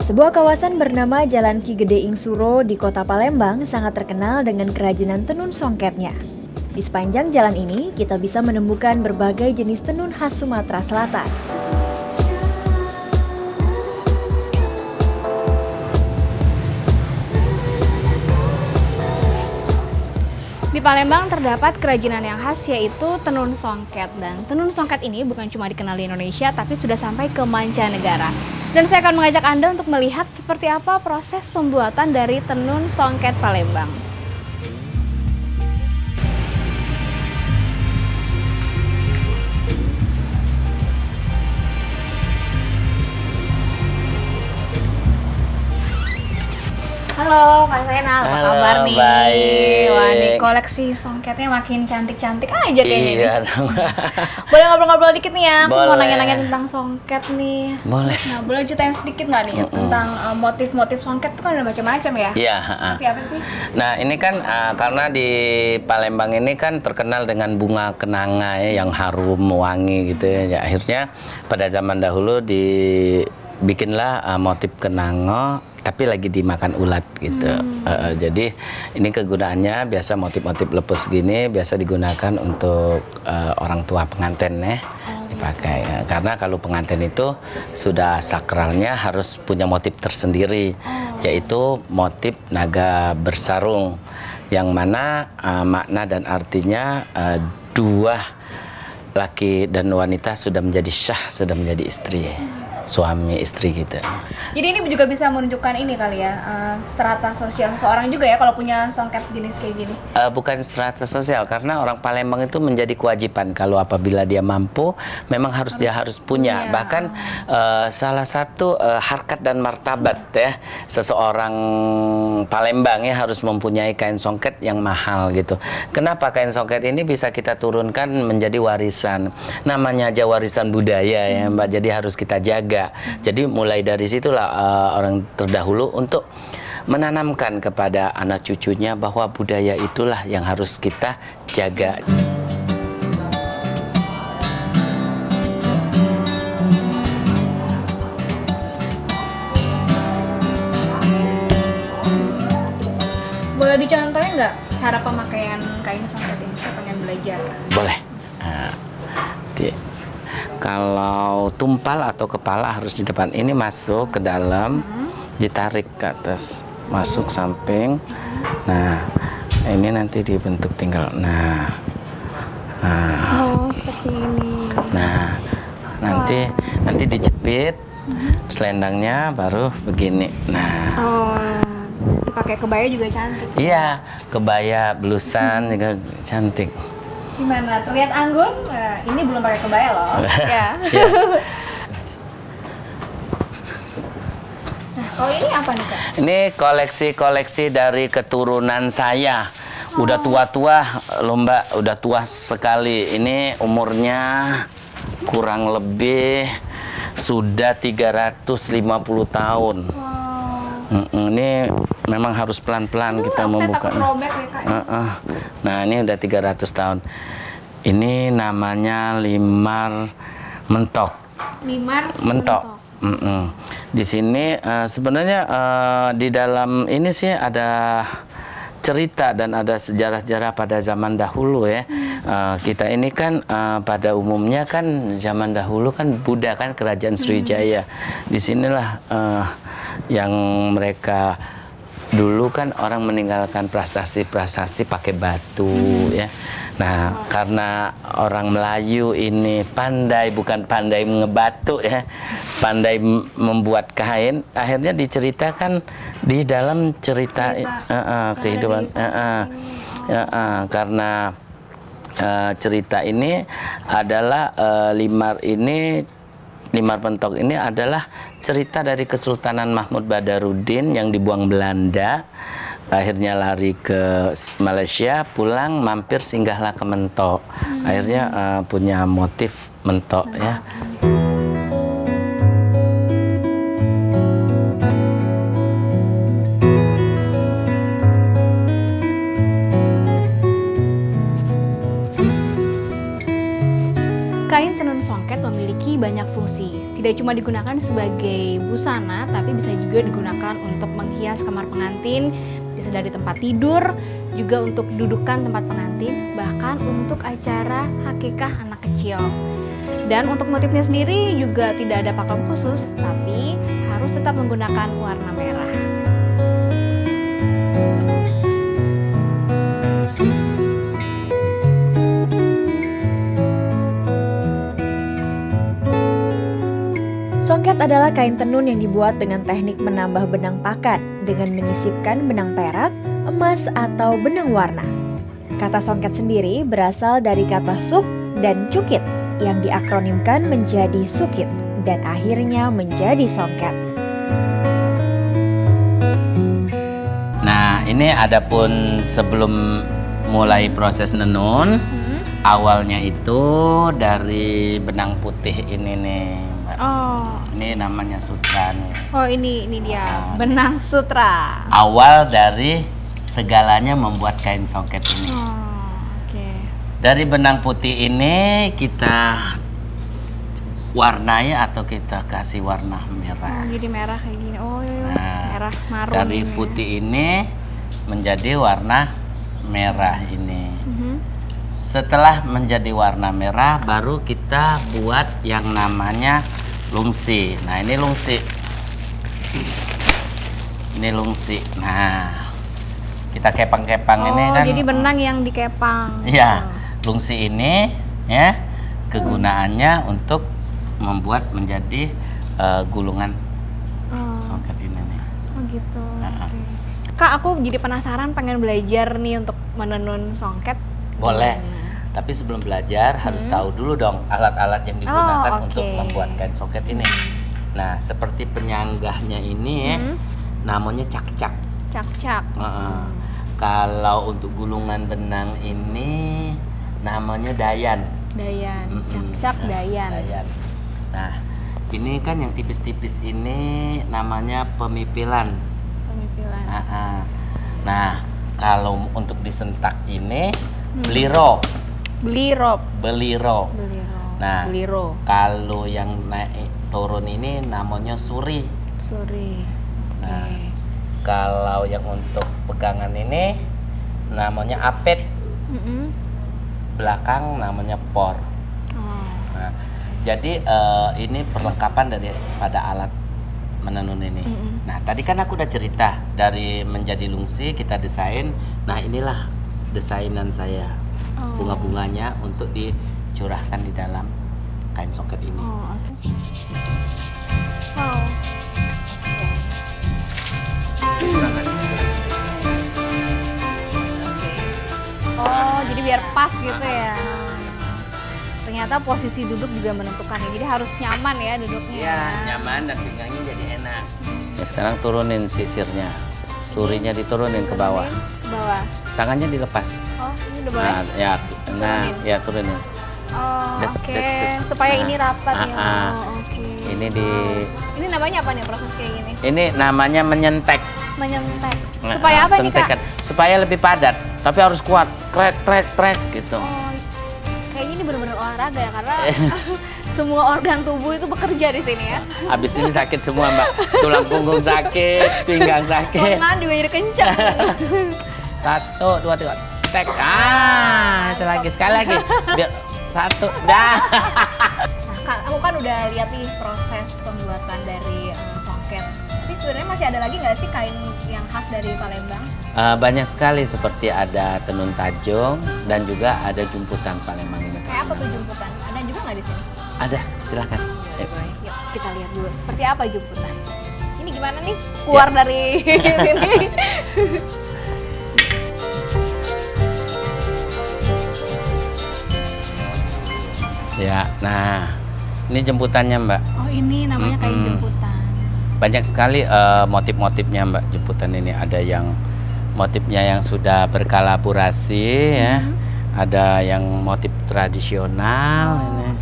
Sebuah kawasan bernama Jalan Ki Gede Ing Suro di kota Palembang sangat terkenal dengan kerajinan tenun songketnya. Di sepanjang jalan ini, kita bisa menemukan berbagai jenis tenun khas Sumatera Selatan. Di Palembang terdapat kerajinan yang khas yaitu tenun songket, dan tenun songket ini bukan cuma dikenal di Indonesia tapi sudah sampai ke mancanegara. Dan saya akan mengajak Anda untuk melihat seperti apa proses pembuatan dari tenun songket Palembang. Halo Kak Zainal, apa kabar nih? Baik. Wah, nih koleksi songketnya makin cantik-cantik aja kayaknya Iya nih. dong. Boleh ngobrol-ngobrol dikit nih ya, aku mau Boleh. nanya-nanya tentang songket nih. Boleh. Nah, boleh ceritain sedikit nggak nih tentang motif-motif songket itu kan ada macam-macam ya? Iya. Seperti apa sih? Nah ini kan karena di Palembang ini kan terkenal dengan bunga kenanga ya, yang harum wangi gitu ya. Ya, akhirnya pada zaman dahulu dibikinlah motif kenanga tapi lagi dimakan ulat gitu. Jadi ini kegunaannya biasa motif-motif lepus gini biasa digunakan untuk orang tua pengantin ya. Dipakai ya. Karena kalau pengantin itu sudah sakralnya harus punya motif tersendiri, yaitu motif naga bersarung, yang mana makna dan artinya dua laki dan wanita sudah menjadi syah, sudah menjadi istri, suami istri gitu. Jadi ini juga bisa menunjukkan ini kali ya, strata sosial seseorang juga ya kalau punya songket jenis kayak gini. Bukan strata sosial, karena orang Palembang itu menjadi kewajiban kalau apabila dia mampu, memang dia harus punya. Bahkan salah satu harkat dan martabat ya seseorang Palembang ya harus mempunyai kain songket yang mahal gitu. Kenapa kain songket ini bisa kita turunkan menjadi warisan? Namanya aja warisan budaya ya Mbak, jadi harus kita jaga. Jadi mulai dari situlah orang terdahulu untuk menanamkan kepada anak cucunya bahwa budaya itulah yang harus kita jaga. Boleh dicontohin nggak cara pemakaian kain songket ini? Saya pengen belajar. Boleh. Kalau tumpal atau kepala harus di depan, ini masuk ke dalam, ditarik ke atas, masuk samping. Nah, ini nanti dibentuk tinggal. Oh, seperti ini. Nah, nanti dijepit selendangnya baru begini. Nah, Pakai kebaya juga cantik. iya, kebaya blusan juga cantik. Gimana? Terlihat anggun? Nah, ini belum pakai kebaya loh. Ya. Ya. Nah, kalau ini apa nih Kak? Ini koleksi-koleksi dari keturunan saya. Udah tua-tua loh Mbak, udah tua sekali. Ini umurnya kurang lebih sudah 350 tahun. Ini memang harus pelan-pelan kita membuka. Nah, ini udah 300 tahun. Ini namanya limar mentok. Limar Mentok. Di sini sebenarnya di dalam ini sih ada cerita dan ada sejarah-sejarah pada zaman dahulu ya. Kita ini kan pada umumnya kan zaman dahulu kan Buddha kan kerajaan Sriwijaya. Disinilah yang mereka dulu kan orang meninggalkan prasasti-prasasti pakai batu ya. Nah, karena orang Melayu ini pandai, bukan pandai ngebatu ya, pandai membuat kain, akhirnya diceritakan di dalam cerita kehidupan. Karena cerita ini adalah Limar Mentok ini adalah cerita dari Kesultanan Mahmud Badarudin yang dibuang Belanda, akhirnya lari ke Malaysia, pulang mampir singgahlah ke Mentok, akhirnya punya motif mentok ya. Kain tenun songket memiliki memiliki banyak fungsi. Tidak cuma digunakan sebagai busana, tapi bisa juga digunakan untuk menghias kamar pengantin, bisa dari tempat tidur, juga untuk dudukan tempat pengantin, bahkan untuk acara akikah anak kecil. Dan untuk motifnya sendiri juga tidak ada pakem khusus, tapi harus tetap menggunakan warna merah. Songket adalah kain tenun yang dibuat dengan teknik menambah benang pakan dengan menyisipkan benang perak, emas, atau benang warna. Kata songket sendiri berasal dari kata suk dan cukit yang diakronimkan menjadi sukit dan akhirnya menjadi songket. Nah, ini adapun sebelum mulai proses nenun, awalnya itu dari benang putih ini nih, Mbak. Oh. Ini namanya sutra nih. Oh, ini dia benang sutra. Awal dari segalanya membuat kain songket ini. Oke. Dari benang putih ini kita warnai atau kita kasih warna merah. Jadi merah kayak gini. Oh, Nah, merah marun. dari ini. putih ini menjadi warna merah ini. Setelah menjadi warna merah, baru kita buat yang namanya lungsi. Nah, ini lungsi. Ini lungsi. Nah, kita kepang-kepang ini kan. Jadi benang yang dikepang. Iya, lungsi ini ya kegunaannya untuk membuat menjadi gulungan songket ini nih. Oh gitu. Oke. Kak, aku jadi penasaran pengen belajar nih untuk menenun songket. Boleh. Gimana? Tapi sebelum belajar harus tahu dulu dong alat-alat yang digunakan untuk oke. membuat kain songket ini. Nah, seperti penyanggahnya ini ya, namanya cak-cak. Cak-cak. Kalau untuk gulungan benang ini namanya dayan. Dayan. Mm-mm. Cak-cak dayan. Dayan. Nah, ini kan yang tipis-tipis ini namanya pemipilan. Pemipilan. Nah, kalau untuk disentak ini beliro. Beliro. Beliro. Beliro. Nah, Beliro. kalau yang naik turun ini namanya suri. Suri. Nah, kalau yang untuk pegangan ini namanya apet. Belakang namanya por. Nah, jadi ini perlengkapan daripada alat menenun ini. Nah, tadi kan aku udah cerita dari menjadi lungsi kita desain. Nah, inilah desainan saya. Bunga-bunganya untuk dicurahkan di dalam kain songket ini. Oh, jadi biar pas gitu ya. Ternyata posisi duduk juga menentukan ya. Jadi harus nyaman ya duduknya. Iya, nyaman dan pinggangnya jadi enak. Ya, sekarang turunin sisirnya. Surinya diturunin ke bawah. Ke bawah. Tangannya dilepas. Oh, ini udah boleh. Ya turunin. Oh, oke. Supaya ini rapat ya. Oke. Ini Ini namanya apa nih proses kayak gini? Ini namanya menyentek. Menyentek. Supaya apa nih, Kak? Supaya lebih padat, tapi harus kuat. Krek gitu. Oh, kayaknya ini benar-benar olahraga ya karena semua organ tubuh itu bekerja di sini ya. Habis ini sakit semua, Mbak. Tulang punggung sakit, pinggang sakit. Lengan juga jadi kencang. 1, 2, 3. Tek. Itu lagi sekali lagi. Biar 1. Dah. Nah, Kak, aku kan udah lihat nih proses pembuatan dari songket. Tapi sebenarnya masih ada lagi nggak sih kain yang khas dari Palembang? Banyak sekali, seperti ada tenun tajong dan juga ada jumputan Palembang ini. Kayak apa tuh jumputan? Ada juga nggak di sini? Ada, silakan. Yuk, kita lihat dulu. Seperti apa jumputan? Ini gimana nih? Keluar dari sini. Ya, nah ini jemputannya, Mbak. Oh, ini namanya kain jemputan. Banyak sekali motif-motifnya, Mbak. Jemputan ini ada yang motifnya yang sudah berkolaborasi ya. Ada yang motif tradisional ini.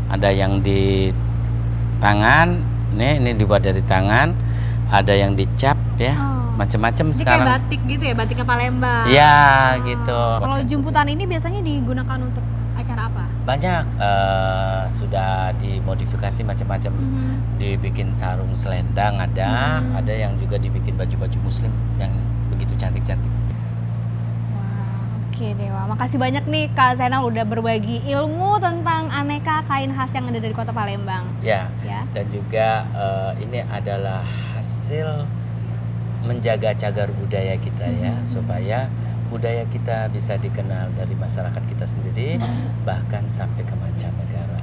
Ada yang di tangan, ini dibuat dari tangan. Ada yang dicap ya. Macam-macam sekarang. Kayak batik gitu ya, batiknya Palembang. Ya, gitu. Kalau jemputan ini biasanya digunakan untuk acara apa? Banyak sudah dimodifikasi macam-macam, dibikin sarung selendang ada yang juga dibikin baju-baju muslim yang begitu cantik-cantik. Oke Dewa, makasih banyak nih Kak Zainal udah berbagi ilmu tentang aneka kain khas yang ada dari Kota Palembang. Ya. Dan juga ini adalah hasil menjaga cagar budaya kita ya, supaya budaya kita bisa dikenal dari masyarakat kita sendiri, bahkan sampai ke mancanegara.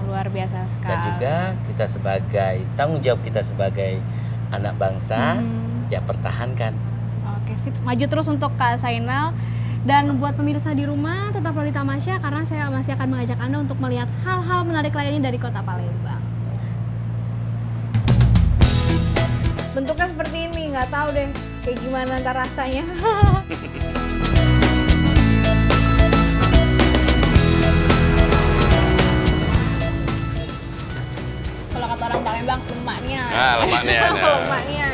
Luar biasa sekali. Dan juga kita sebagai tanggung jawab kita sebagai anak bangsa, ya pertahankan. Oke, sip. Maju terus untuk Kak Zainal. Dan buat pemirsa di rumah, tetaplah di Tamasya karena saya masih akan mengajak Anda untuk melihat hal-hal menarik lainnya dari Kota Palembang. Bentuknya seperti ini, nggak tahu deh kayak gimana ntar rasanya. Kalau kata orang Palembang, lemaknya. Lemaknya. Lemaknya.